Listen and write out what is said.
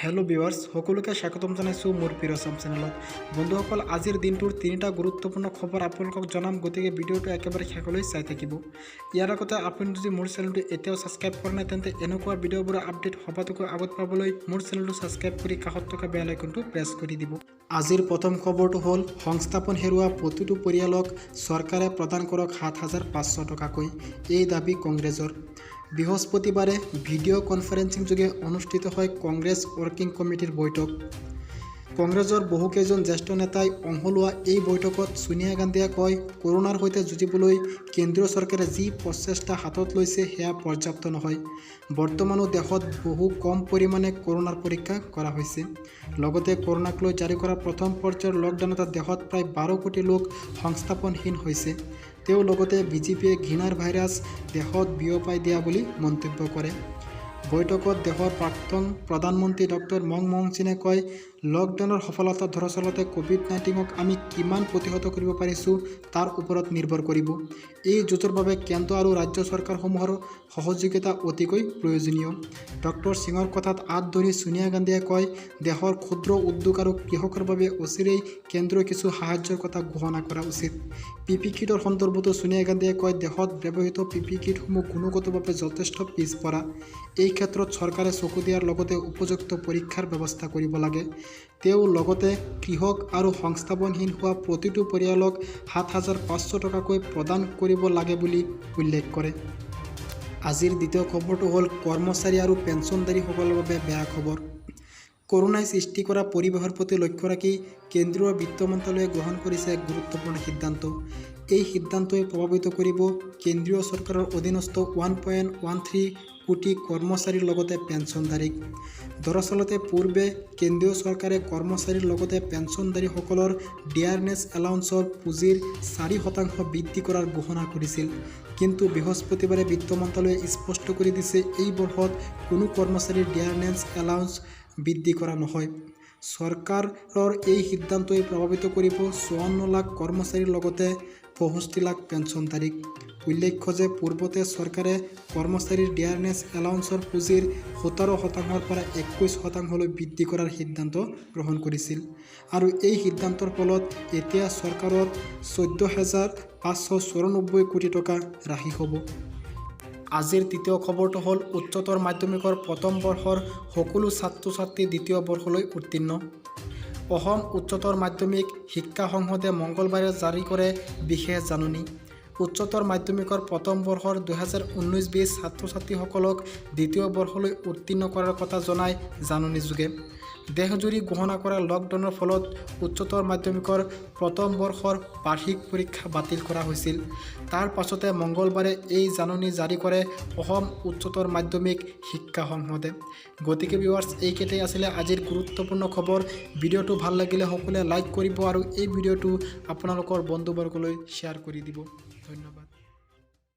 Hello viewers সকলোকে স্বাগতম জানাইছো মোৰ প্ৰিয় আসাম চেনেলত। বন্ধুসকল আজিৰ দিনটোৰ তিনিটা গুৰুত্বপূৰ্ণ খবৰ আপোনালোকক জনাম, গতিকে ভিডিঅ'টো একেবাৰে শেষলৈ চাই থাকিব। ইয়াৰ আগতে আপুনি যদি মোৰ চেনেলটো এতিয়াও সাবস্ক্ৰাইব কৰা নাই তেন্তে এনেকুৱা ভিডিঅ'বোৰ আপডেট হবাতকৈ আগত পাবলৈ মোৰ চেনেলটো সাবস্ক্ৰাইব কৰি কাষত থকা বেল আইকনটো প্ৰেছ কৰি দিব। আজিৰ প্ৰথম খবৰটো হ'ল সংস্থাপন হেৰুৱা প্ৰতিটো পৰিয়ালক চৰকাৰে প্ৰদান কৰক ৭৫০০ টকাকৈ, এই দাবী কংগ্ৰেছৰ। বৃহস্পতিবাৰে ভিডিঅ' কনফাৰেন্সিং যোগে অনুষ্ঠিত হয় কংগ্ৰেছ ৱৰ্কিং কমিটিৰ বৈঠক। কংগ্ৰেছৰ বহুকেইজন জ্যেষ্ঠ নেতাই অংশ লোৱা এই বৈঠকত ছোনিয়া গান্ধীয়ে কয়, কৰোনাৰ সৈতে যুঁজিবলৈ কেন্দ্ৰীয় চৰকাৰে যি প্ৰচেষ্টা হাতত লৈছে সেয়া পৰ্যাপ্ত নহয়। বৰ্তমানো দেশত বহু কম পৰিমাণে কৰোনাৰ পৰীক্ষা কৰা হৈছে। লগতে কৰোনাক লৈ জাৰি কৰা প্ৰথম পৰ্যায়ৰ লকডাউনত দেশত প্ৰায় ১২ কোটি লোক সংস্থাপনহীন হৈছে। তেওঁ লগতে বিজেপিয়ে ঘৃণাৰ ভাইৰাছ দেশত বিয়পাই দিয়া বুলি মন্তব্য কৰে। বৈঠকত দেশৰ প্ৰাক্তন প্ৰধানমন্ত্ৰী ডক্টৰ মনমোহন সিঙে কয়, লকডাউনৰ সফলতা দৰাচলতে কোভিড-19ক আমি কিমান প্ৰতিহত কৰিব পাৰিছোঁ তাৰ ওপৰত নিৰ্ভৰ কৰিব। এই যুঁজৰ বাবে কেন্দ্ৰ আৰু ৰাজ্য চৰকাৰসমূহৰ সহযোগিতা অতিকৈ প্ৰয়োজনীয়। ডক্টৰ সিঙৰ কথাত আঁত ধৰি ছোনিয়া গান্ধীয়ে কয়, দেশৰ ক্ষুদ্ৰ উদ্যোগ আৰু কৃষকৰ বাবে অচিৰেই কেন্দ্ৰই কিছু সাহায্যৰ কথা ঘোষণা কৰা উচিত। পিপি কিটৰ সন্দৰ্ভতো ছোনিয়া গান্ধীয়ে কয়, দেশত ব্যৱহৃত পিপি কিটসমূহ গুণগতভাৱে যথেষ্ট পিছপৰা। এই ক্ষেত্ৰত চৰকাৰে চকু দিয়াৰ লগতে উপযুক্ত পৰীক্ষাৰ ব্যৱস্থা কৰিব লাগে। তেওঁ লগতে কৃষক আৰু সংস্থাপনহীন হোৱা প্ৰতিটো পৰিয়ালক ৭৫০০ টকাকৈ প্ৰদান কৰিব লাগে বুলি উল্লেখ কৰে। আজিৰ দ্বিতীয় খবৰটো হ'ল কৰ্মচাৰী আৰু পেঞ্চনধাৰীসকলৰ বাবে বেয়া খবৰ। কৰোনাই সৃষ্টি কৰা পৰিৱেশৰ প্ৰতি লক্ষ্য ৰাখি কেন্দ্ৰীয় বিত্ত মন্ত্ৰালয়ে গ্ৰহণ কৰিছে এক গুৰুত্বপূৰ্ণ সিদ্ধান্ত। এই সিদ্ধান্তই প্ৰভাৱিত কৰিব কেন্দ্ৰীয় চৰকাৰৰ অধীনস্থ 1.13 কোটি কৰ্মচাৰীৰ লগতে পেঞ্চনধাৰীক। দৰাচলতে পূৰ্বে কেন্দ্ৰীয় চৰকাৰে কৰ্মচাৰীৰ লগতে পেঞ্চনধাৰীসকলৰ ডিয়াৰনেছ এলাউন্সৰ পুঁজিৰ 4% বৃদ্ধি কৰাৰ ঘোষণা কৰিছিল। কিন্তু বৃহস্পতিবাৰে বিত্ত মন্ত্ৰালয়ে স্পষ্ট কৰি দিছে, এই বৰ্ষত কোনো কৰ্মচাৰীৰ ডিয়াৰনেছ এলাউন্স বৃদ্ধি কৰা নহয়। চৰকাৰৰ এই সিদ্ধান্তই প্ৰভাৱিত কৰিব 54 লাখ কৰ্মচাৰীৰ লগতে 65 লাখ পেঞ্চনধাৰীক। উল্লেখ্য যে পূৰ্বতে চৰকাৰে কৰ্মচাৰীৰ ডিয়াৰনেছ এলাউন্সৰ পুঁজিৰ 17%ৰ পৰা 21%লৈ বৃদ্ধি কৰাৰ সিদ্ধান্ত গ্ৰহণ কৰিছিল। আৰু এই সিদ্ধান্তৰ ফলত এতিয়া চৰকাৰৰ 14,594 কোটি টকা ৰাহি হ'ব। আজিৰ তৃতীয় খবৰটো হ'ল উচ্চতৰ মাধ্যমিকৰ প্ৰথম বৰ্ষৰ সকলো ছাত্ৰ-ছাত্ৰী দ্বিতীয় বৰ্ষলৈ উত্তীৰ্ণ। অসম উচ্চতৰ মাধ্যমিক শিক্ষা সংসদে মঙলবাৰে জাৰি কৰে বিশেষ জাননী। উচ্চতৰ মাধ্যমিকৰ প্ৰথম বৰ্ষৰ 2019-20 ছাত্ৰ-ছাত্ৰীসকলক দ্বিতীয় বৰ্ষলৈ উত্তীৰ্ণ কৰাৰ কথা জনাই জাননীযোগে। দেশজুৰি ঘোষণা কৰা লকডাউনৰ ফলত উচ্চতৰ মাধ্যমিকৰ প্ৰথম বৰ্ষৰ বাৰ্ষিক পৰীক্ষা বাতিল কৰা হৈছিল। তাৰ পাছতে মঙলবাৰে এই জাননী জাৰি কৰে অসম উচ্চতৰ মাধ্যমিক শিক্ষা সংসদে। গতিকে ভিউৱাৰ্ছ, এইকেইটাই আছিলে আজিৰ গুৰুত্বপূৰ্ণ খবৰ। ভিডিঅ'টো ভাল লাগিলে সকলোৱে লাইক কৰিব আৰু এই ভিডিঅ'টো আপোনালোকৰ বন্ধুবৰ্গলৈ শ্বেয়াৰ কৰি দিব। ধন্যবাদ।